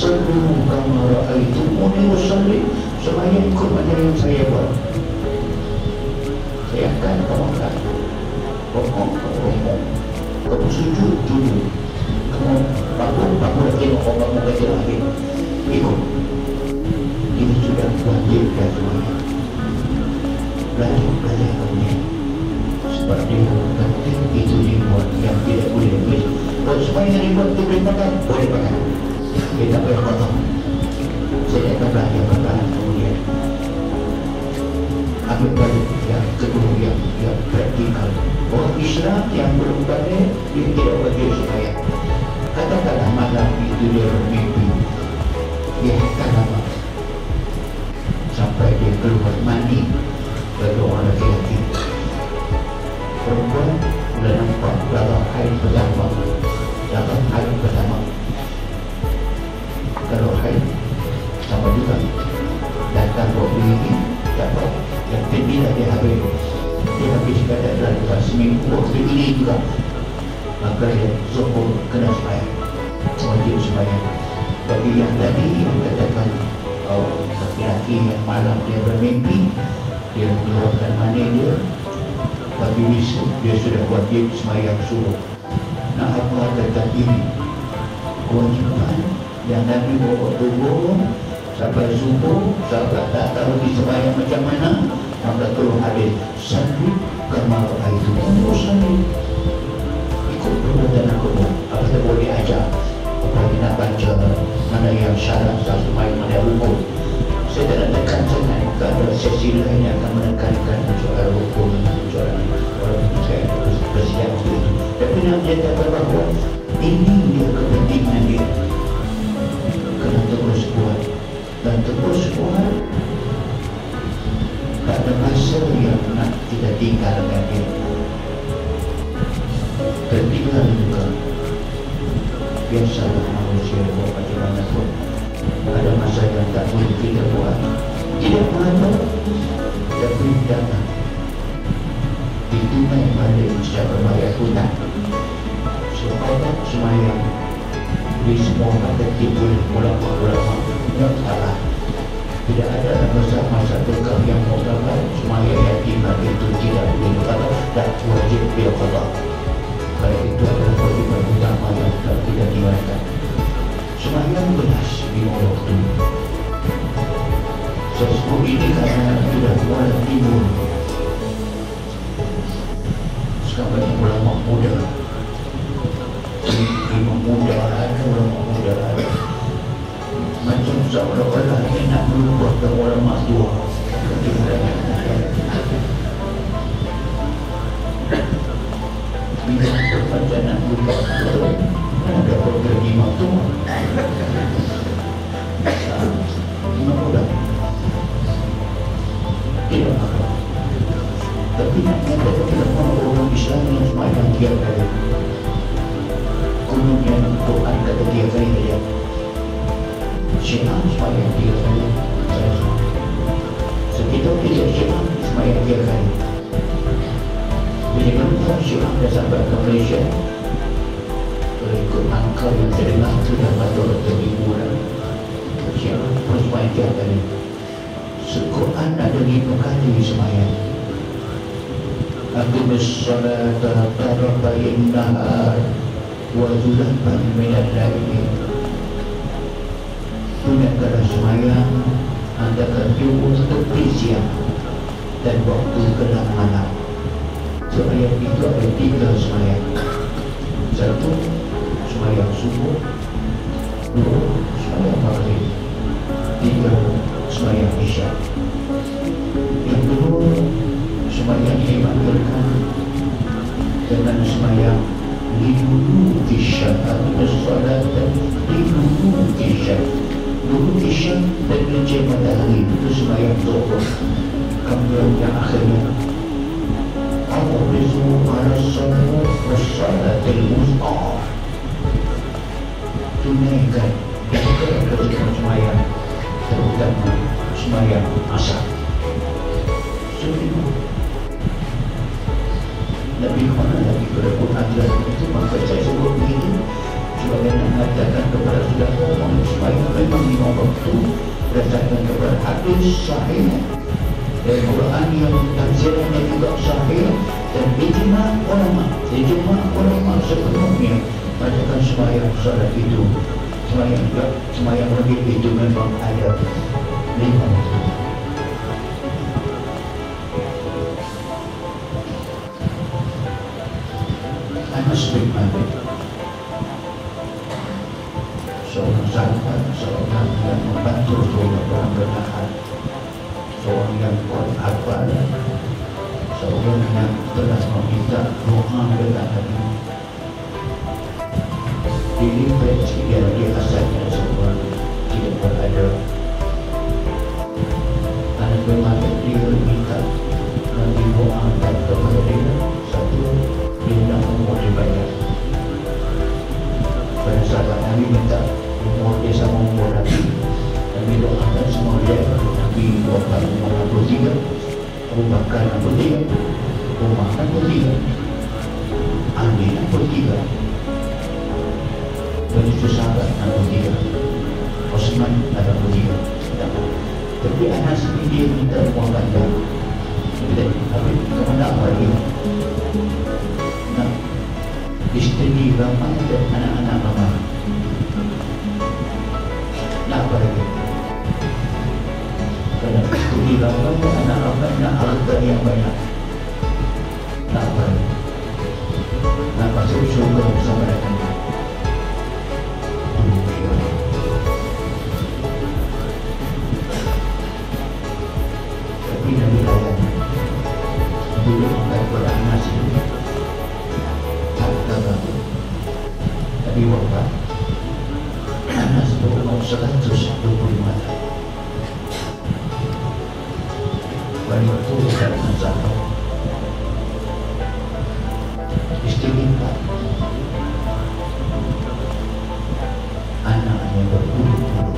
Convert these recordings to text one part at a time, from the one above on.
Sallu kama ra'aitumuni usalli, semayang ikut macam yang saya buat. Saya akan kamu akan rokok, kamu sujud, kamu bangun tengok kamu baca lagi, ikut. Ini sudah wajibkan semuanya. Belajar kamu sebab dia penting itu dibuat yang tidak boleh ditulis. Kalau semuanya dibuat itu boleh pakai, boleh pakai. Dia tak boleh potong. Saya akan belajar perlahan kemudian. Ambil balik yang kedua yang praktikal. Orang Islam yang belum pandai, dia tidak wajib semayang. Katakanlah malam itu dia bermimpi, dia akan lama sampai dia keluar mandi bagi orang lelaki. Perempuan sudah nampak dalam haid pertama, kalau haid sama juga datang waktu ini dapat yang pentinglah dia habis kata dalam seminggu waktu ini juga, maka dia zuhur kena sembahyang, wajib sembahyang. Bagi yang tadi yang katakan laki-laki yang malam dia bermimpi, dia mengeluarkan mani dia, bagi besok dia sudah wajib sembahyang subuh. Nah, apa kata ini kewajiban yang Nabi bawa turun sampai subuh, sahabat tak tahu di sembahyang macam mana, maka turun hadis sallu kama ra'aitumuni usalli, ikut perbuatan aku. Apa saya boleh ajar apa yang nak baca, mana yang syarat satu main, mana yang rukun. Saya tak nak tekan sangat, kerana sesi lain yang akan menekankan soal rukun, soal orang saya bersiap itu. Tapi nak menyatakan bahawa ini dia kepentingan dia, kena terus buat dan terus buat. Tak ada masa yang nak kita tinggalkan dia. Ketiga juga, biasalah manusia buat macam mana pun, ada masa yang tak boleh kita buat. Tidak mahu, tapi datang ditunai balik secara bayar hutang. Seolah semayang di semua kata timbul ulama-ulama yang salah. Tidak ada masa-masa tegak yang mutlak semayang yang tinggal itu tidak boleh berkata dan wajib dia kata. Kalau itu adalah kewajiban utama yang tidak tinggalkan. Semayang belas di waktu. Sebab ini karena sudah mulai timbul. Sekarang banyak ulama muda, imam muda ada, ulama muda ada. Macam seolah-olah ini nak berubah ke ulama tua. Bila macam nak berubah ke ada program imam tua, imam muda tidak apa. Tapi nak mengatakan orang Islam yang semayang 3 kali, kononnya Quran kata 3 kali saja. Syiah semayang 3 kali. Sekitar tidak Syiah semayang 3 kali. Bila kemudian Syiah dah sampai ke Malaysia, ikut angka yang saya dengar sudah 400,000 orang. Syiah pun semayang 3 kali. Quran ada 5 kali semayang. Aqimus salata tarafayin nahar wa zulafan minal laili. Tunaikanlah semayang antara untuk siang dan waktu gelap malam. So ayat itu ada 3 semayang. 1 semayang subuh, 2 semayang maghrib, 3 semayang isya. Yang kedua, semayang dimakmurkan dengan semayang lidulu isya atau salat lidulu isya. Dulu isya dan mencari matahari itu semayang zuhur. Kemudian yang akhirnya Al-Rizu al-Salat was-Salatil Wusta, tunaikan dan ketika semayang, terutama semayang asar. Lebih mana lagi pada Quran itu, maka saya sebut begitu sebagai mengatakan kepada saudara supaya memang lima waktu berdasarkan kepada hadis sahih dan Quran yang tafsirnya juga sahih dan ijma' ulama sepenuhnya mengatakan sembahyang solat itu sembahyang wajib itu memang ada lima waktu. Anas bin Malik, seorang sahabat, seorang yang membantu orang bertahan, seorang yang kuat hafal, seorang yang telah meminta doa bertahan. Dilipat dia asalnya seorang tidak berada. Anas bin Malik dia minta didoakan kepada dia. Satu, dia nak umur dibayar. Pada sahabat Nabi minta umur dia sama umur Nabi. Nabi doakan semua dia. Nabi doakan umur 63, Abu Bakar 63, Umar 63, Ali 63, dan itu sahabat 63, Osman 63. Tapi Anas ini dia minta umur panjang. Tapi kemana apa dia? Nak isteri ramai dan anak-anak ramai. Nak apa lagi? Kerana isteri ramai dan anak ramai, nak harta yang banyak. Nak apa lagi? Nak masuk syurga bersama dengan dunia. Tapi Nabi layan dulu kepada Anas ini Nabi wafat. Anas berumur 125 tahun. Pada waktu dalam zaman istighfar, anaknya berpuluh-puluh,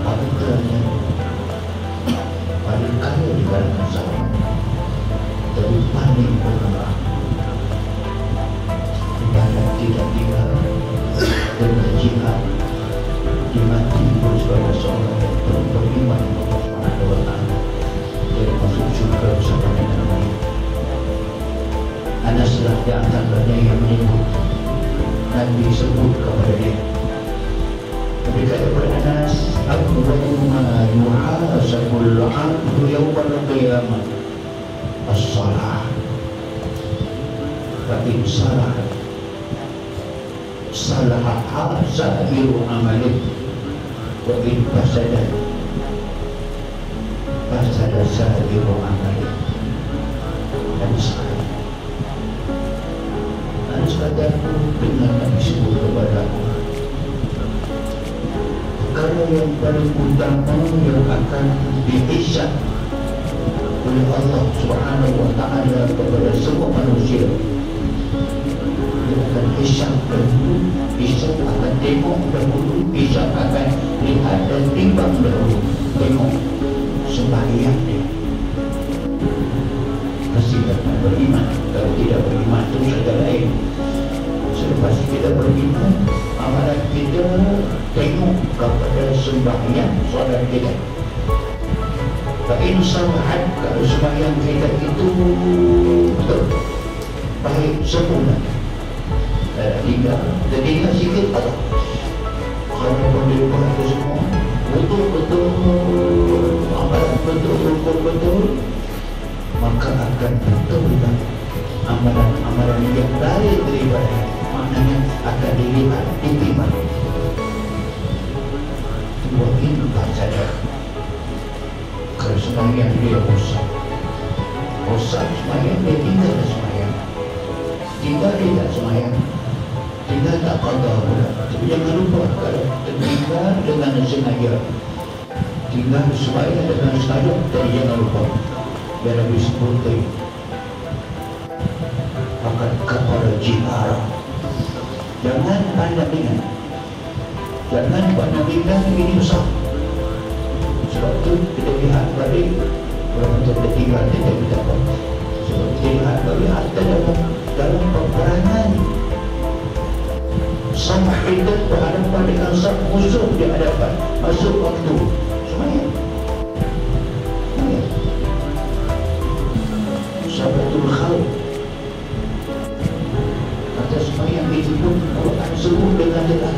hartanya paling kaya di kalangan zaman, tapi paling berkurang. Ibadat tidak tinggal dan berjihad dimati sebagai seorang yang beriman kepada Allah SWT dan masuk syurga bersama dengan Nabi. Anas lah di antaranya yang menyebut Nabi sebut kepada dia. Nabi kata kepada Anas, awwalu ma yuhasabul 'abdu yawmal qiyamah as-salah. Fa in salahat salaha sa'iru amalih wa in fasadat fasada sa'iru amalih. Dan sekadar dengan Nabi sebut kepada aku, perkara yang paling utama yang akan dihisab oleh Allah Subhanahu wa ta'ala kepada semua manusia, dia akan hisab dahulu, hisab akan tengok dahulu, hisab akan lihat dan timbang dahulu. Tengok sembahyang dia, mesti dapat beriman. Kalau tidak beriman itu cerita lain. Selepas kita beriman, amalan kita tengok kepada sembahyang solat kita. Fa'in salahat, kalau sembahyang kita itu betul, baik sempurna, tinggal sikit atau kalau boleh buat itu semua betul-betul amalan betul-betul, maka akan betul-betul amalan-amalan yang lain daripada, maknanya akan dilihat, ditimbang. Buat ini saja. Kalau sembahyang dia rosak sembahyang dia tinggal sembahyang, tinggal dia tak sembahyang, tinggal tak qada pula. Tapi jangan lupa, kalau tinggal dengan sengaja, tinggal sembahyang dengan sengaja, tapi jangan lupa biar habis putih akan kepada jihara. Jangan pandang ringan, ini besar. Sebab itu kita lihat balik, walaupun kita tinggal kita dapat. Sebab kita lihat balik harta dalam peperangan bangsa musuh di hadapan, masuk waktu semayang. Sahabatul Khauf kata semayang itu pun Quran sebut dengan jelas.